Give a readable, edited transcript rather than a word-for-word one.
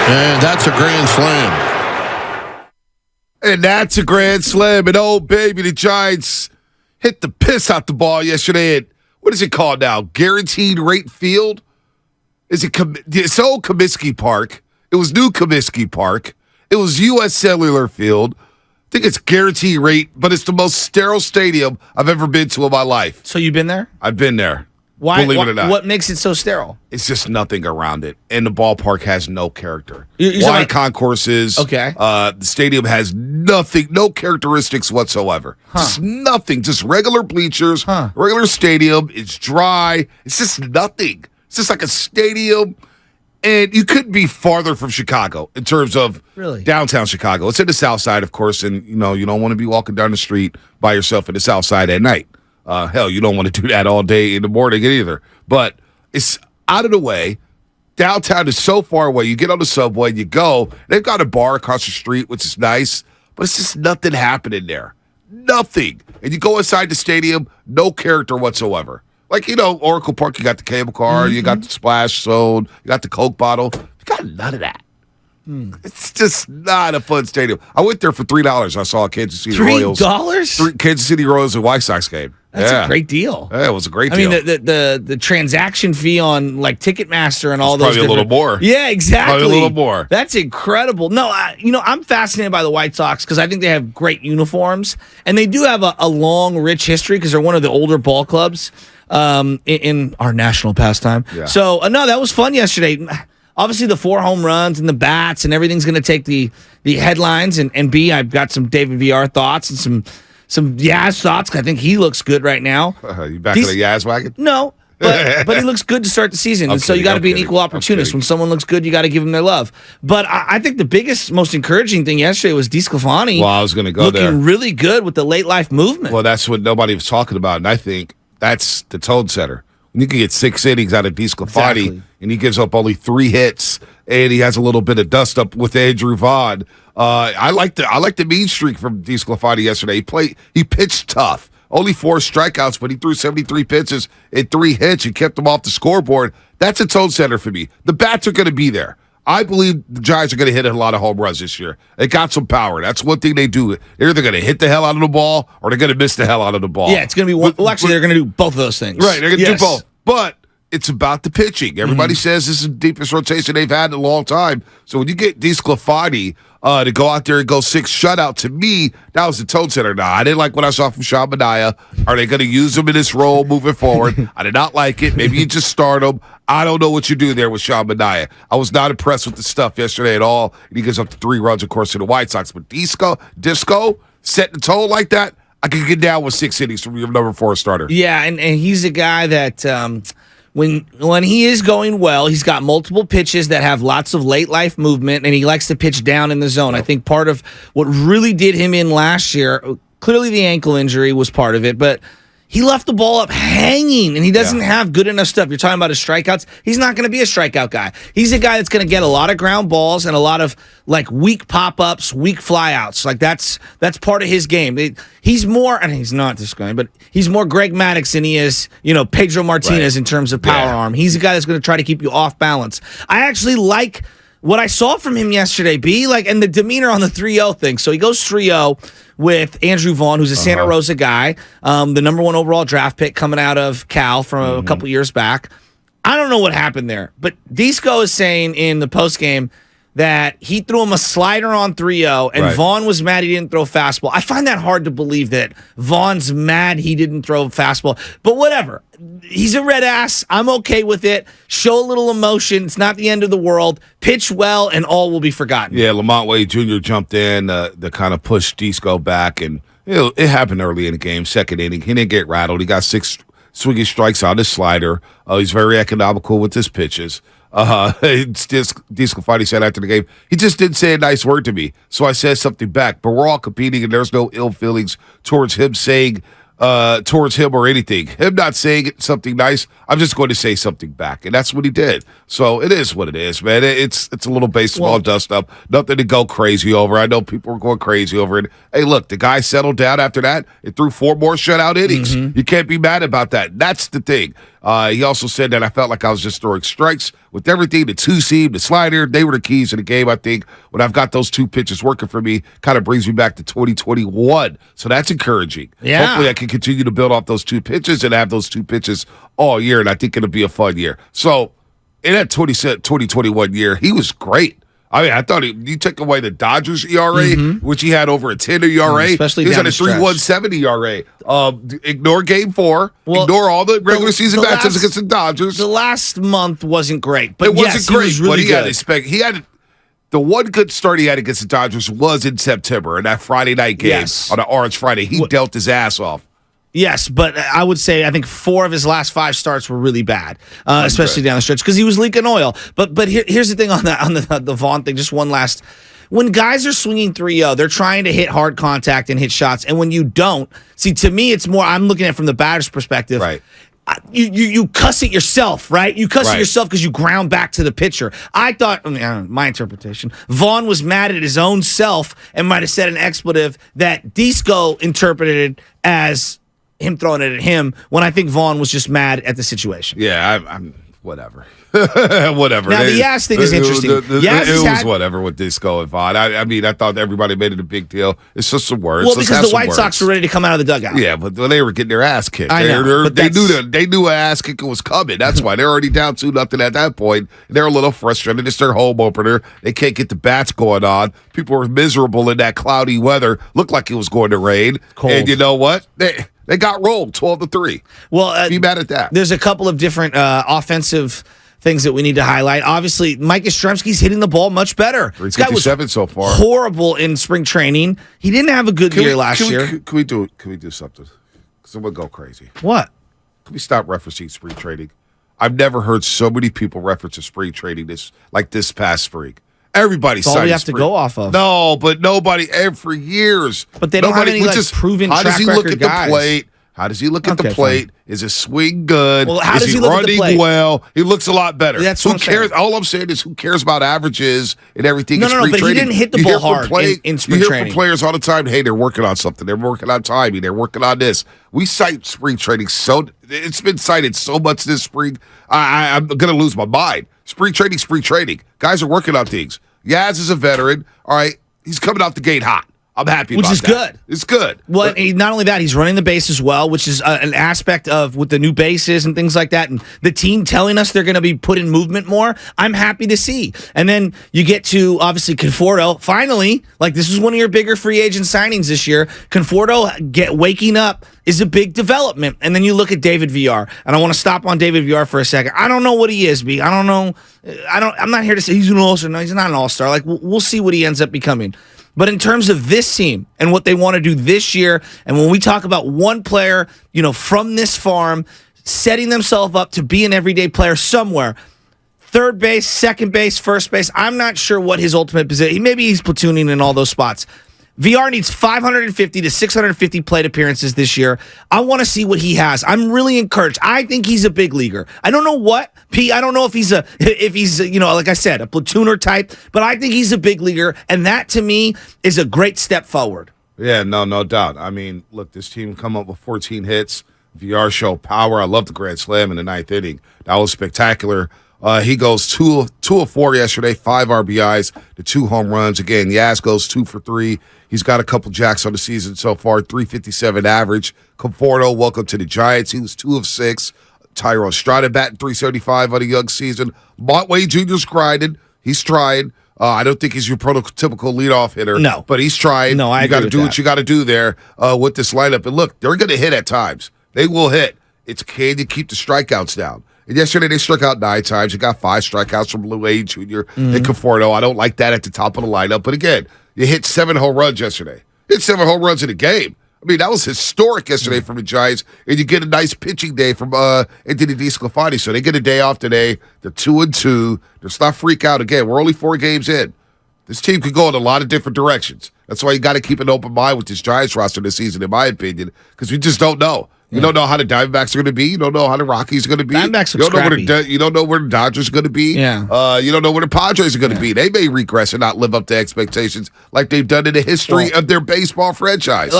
And that's a grand slam. And that's a grand slam. And oh, baby, the Giants hit the piss out the ball yesterday at, what is it called now? Guaranteed Rate Field? It's old Comiskey Park. It was new Comiskey Park. It was U.S. Cellular Field. I think it's Guaranteed Rate, but it's the most sterile stadium I've ever been to in my life. So you've been there? I've been there. Why? Believe it or not. What makes it so sterile? It's just nothing around it. And the ballpark has no character. You're Wide concourses. Okay. The stadium has nothing, no characteristics whatsoever. Just nothing. Just regular bleachers, regular stadium. It's dry. It's just nothing. It's just like a stadium. And you couldn't be farther from Chicago in terms of downtown Chicago. It's in the south side, of course, and you don't want to be walking down the street by yourself in the south side at night. Hell, you don't want to do that all day in the morning either. But it's out of the way. Downtown is so far away. You get on the subway, you go. They've got a bar across the street, which is nice, but it's just nothing happening there. Nothing. And you go inside the stadium, no character whatsoever. Like, Oracle Park, you got the cable car, you got the splash zone, you got the Coke bottle. You got none of that. It's just not a fun stadium. I went there for $3. I saw a Kansas City Royals. $3? Kansas City Royals and White Sox game. That's a great deal. Yeah, it was a great deal. I mean, the transaction fee on like Ticketmaster and all those. Probably a little more. Yeah, exactly. Probably a little more. That's incredible. No, I'm fascinated by the White Sox because I think they have great uniforms and they do have a long, rich history because they're one of the older ball clubs in our national pastime. Yeah. So, no, that was fun yesterday. Obviously, the 4 home runs and the bats and everything's going to take the headlines. And B, I've got some David VR thoughts and some Yaz thoughts. I think he looks good right now. You back in the Yaz wagon? No, but he looks good to start the season. And so you got to be an equal opportunist. When someone looks good, you got to give them their love. But I think the biggest, most encouraging thing yesterday was DeSclafani. Well, I was going to go there. Looking really good with the late life movement. Well, that's what nobody was talking about. And I think that's the tone setter. When you can get 6 innings out of DeSclafani, and he gives up only 3 hits, and he has a little bit of dust up with Andrew Vaughn. I like the mean streak from DeSclafani yesterday. He pitched tough. Only 4 strikeouts, but he threw 73 pitches and 3 hits and kept them off the scoreboard. That's a tone setter for me. The bats are going to be there. I believe the Giants are going to hit a lot of home runs this year. They got some power. That's one thing they do. They're either going to hit the hell out of the ball or they're going to miss the hell out of the ball. Yeah, it's going to be one. Well, actually, they're going to do both of those things. Right, they're going to do both. But it's about the pitching. Everybody says this is the deepest rotation they've had in a long time. So when you get DeSclafani to go out there and go 6 shutout, to me, that was the tone setter. Now, I didn't like what I saw from Sean Manaea. Are they going to use him in this role moving forward? I did not like it. Maybe you just start him. I don't know what you do there with Sean Manaea. I was not impressed with the stuff yesterday at all. And he gives up to 3 runs, of course, to the White Sox. But Disco setting the tone like that, I could get down with 6 innings from your number 4 starter. Yeah, and he's a guy that when he is going well, he's got multiple pitches that have lots of late life movement, and he likes to pitch down in the zone. I think part of what really did him in last year, clearly the ankle injury was part of it, but he left the ball up hanging, and he doesn't have good enough stuff. You're talking about his strikeouts. He's not going to be a strikeout guy. He's a guy that's going to get a lot of ground balls and a lot of like weak pop-ups, weak flyouts. Like that's part of his game. He's more, and he's not this guy, but he's more Greg Maddux than he is, Pedro Martinez in terms of power arm. He's a guy that's going to try to keep you off balance. I actually like what I saw from him yesterday, and the demeanor on the 3-0 thing. So he goes 3-0 with Andrew Vaughn, who's a Santa Rosa guy, the number 1 overall draft pick coming out of Cal from a couple years back. I don't know what happened there, but Disco is saying in the postgame that he threw him a slider on 3-0, and Vaughn was mad he didn't throw a fastball. I find that hard to believe that Vaughn's mad he didn't throw a fastball, but whatever. He's a red ass. I'm okay with it. Show a little emotion. It's not the end of the world. Pitch well, and all will be forgotten. Yeah, Lamont Wade Jr. jumped in to kind of push Disco back, and it happened early in the game, 2nd inning. He didn't get rattled. He got 6 swinging strikes on his slider. He's very economical with his pitches. DeSclafani said after the game, he just didn't say a nice word to me, so I said something back. But we're all competing, and there's no ill feelings towards him or anything. Him not saying something nice, I'm just going to say something back, and that's what he did. So it is what it is, man. It's a little baseball dust up, nothing to go crazy over. I know people were going crazy over it. Hey, look, the guy settled down after that and threw 4 more shutout innings. You can't be mad about that. That's the thing. He also said that I felt like I was just throwing strikes with everything, the two-seam, the slider. They were the keys to the game, I think. When I've got those two pitches working for me, kind of brings me back to 2021. So that's encouraging. Yeah. Hopefully I can continue to build off those two pitches and have those two pitches all year, and I think it'll be a fun year. So in that 2021 year, he was great. I mean, I thought you took away the Dodgers ERA, which he had over a 10 ERA. Especially he was down at a the stretch. 3.17 ERA. Ignore Game 4. Well, ignore all the regular season matchups last- against the Dodgers. The last month wasn't great, but It wasn't yes, great, he was really but good. he had the one good start he had against the Dodgers was in September, in that Friday night game Yes. on the Orange Friday. He dealt his ass off. Yes, but I would say I think 4 of his last 5 starts were really bad, especially down the stretch because he was leaking oil. But here's the thing on the Vaughn thing. Just one last. When guys are swinging 3-0, they're trying to hit hard contact and hit shots, and when you don't, see, to me, it's more. I'm looking at it from the batter's perspective. Right. You cuss it yourself, right? You cuss Right. it yourself because you ground back to the pitcher. I thought, I don't know, my interpretation, Vaughn was mad at his own self and might have said an expletive that Disco interpreted as him throwing it at him, when I think Vaughn was just mad at the situation. Yeah, I'm whatever. Whatever. Now, the Yaz thing is interesting. Yaz has It was had- whatever with Disco and Vaughn. I mean, I thought everybody made it a big deal. It's just some words. Well, Let's because have the some White Sox words. were ready to come out of the dugout. Yeah, but they were getting their ass kicked. I know, but They that's- knew an ass kicking was coming. That's why they're already down 2-0 at that point. They're a little frustrated. It's their home opener. They can't get the bats going on. People were miserable in that cloudy weather. Looked like it was going to rain. Cold. And you know what? They got rolled 12-3. Well, Be mad at that. There's a couple of different offensive things that we need to highlight. Obviously, Mike Yastrzemski's hitting the ball much better. This guy was 357 so far. horrible in spring training. He didn't have a good year last year. Can we do something? Because I'm going to go crazy. What? Can we stop referencing spring training? I've never heard so many people reference a spring training this past spring. Everybody That's all we have to go off of. No, but nobody for years. But they don't have any, we like, proven How does track he look record at the guys. plate? How does he look at the Okay, plate? Is his swing good? Well, how is does he look at the running plate? well? He looks a lot better. That's who what I'm cares? saying. All I'm saying is who cares about averages and everything No, in no, spring but he training? didn't hit the You ball hear from hard in spring you hear training. from players all the time, hey, they're working on something. They're working on timing. They're working on this. We cite spring training it's been cited so much this spring. I'm going to lose my mind. Spring training. Guys are working on things. Yaz is a veteran. All right, he's coming out the gate hot. I'm happy Which about is that. good. It's good. Well, not only that, he's running the base as well, which is an aspect of with the new bases and things like that, and the team telling us they're going to be put in movement more. I'm happy to see. And then you get to, obviously, Conforto. Finally, like this is one of your bigger free agent signings this year. Conforto waking up is a big development. And then you look at David VR, and I want to stop on David VR for a second. I don't know what he is, B. I don't know. I'm not here to say he's an all-star. No, he's not an all-star. Like we'll see what he ends up becoming. But in terms of this team and what they want to do this year, and when we talk about one player, from this farm, setting themselves up to be an everyday player somewhere, third base, second base, first base, I'm not sure what his ultimate position. Maybe he's platooning in all those spots. VR needs 550 to 650 plate appearances this year. I want to see what he has. I'm really encouraged. I think he's a big leaguer. I don't know what, P. I don't know if he's like I said, a platooner type, but I think he's a big leaguer, and that to me is a great step forward. Yeah, no doubt. I mean, look, this team come up with 14 hits. VR show power. I love the grand slam in the ninth inning. That was spectacular. He goes 2 of 4 yesterday, 5 RBIs, the 2 home runs. Again, Yaz goes 2 for 3. He's got a couple jacks on the season so far, 357 average. Conforto, welcome to the Giants. He was 2 of 6. Tyrone Estrada batting 375 on a young season. Montway Jr.'s grinding. He's trying. I don't think he's your prototypical leadoff hitter. No. But he's trying. No, I You got agree to with do that. what you got to do there with this lineup. And look, they're going to hit at times. They will hit. It's can you keep the strikeouts down? And yesterday they struck out 9 times. You got 5 strikeouts from Lou A. Jr. and Conforto. I don't like that at the top of the lineup. But again, you hit 7 home runs yesterday. Hit 7 home runs in a game. I mean, that was historic yesterday from the Giants. And you get a nice pitching day from Anthony DeSclafani. So they get a day off today. They're 2-2. Let's not freak out again. We're only 4 games in. This team could go in a lot of different directions. That's why you got to keep an open mind with this Giants roster this season, in my opinion, because we just don't know. You don't know how the Diamondbacks are going to be. You don't know how the Rockies are going to be. Diamondbacks you look don't know where scrappy. you don't know where the Dodgers are going to be. Yeah. You don't know where the Padres are going to be. They may regress and not live up to expectations like they've done in the history of their baseball franchise.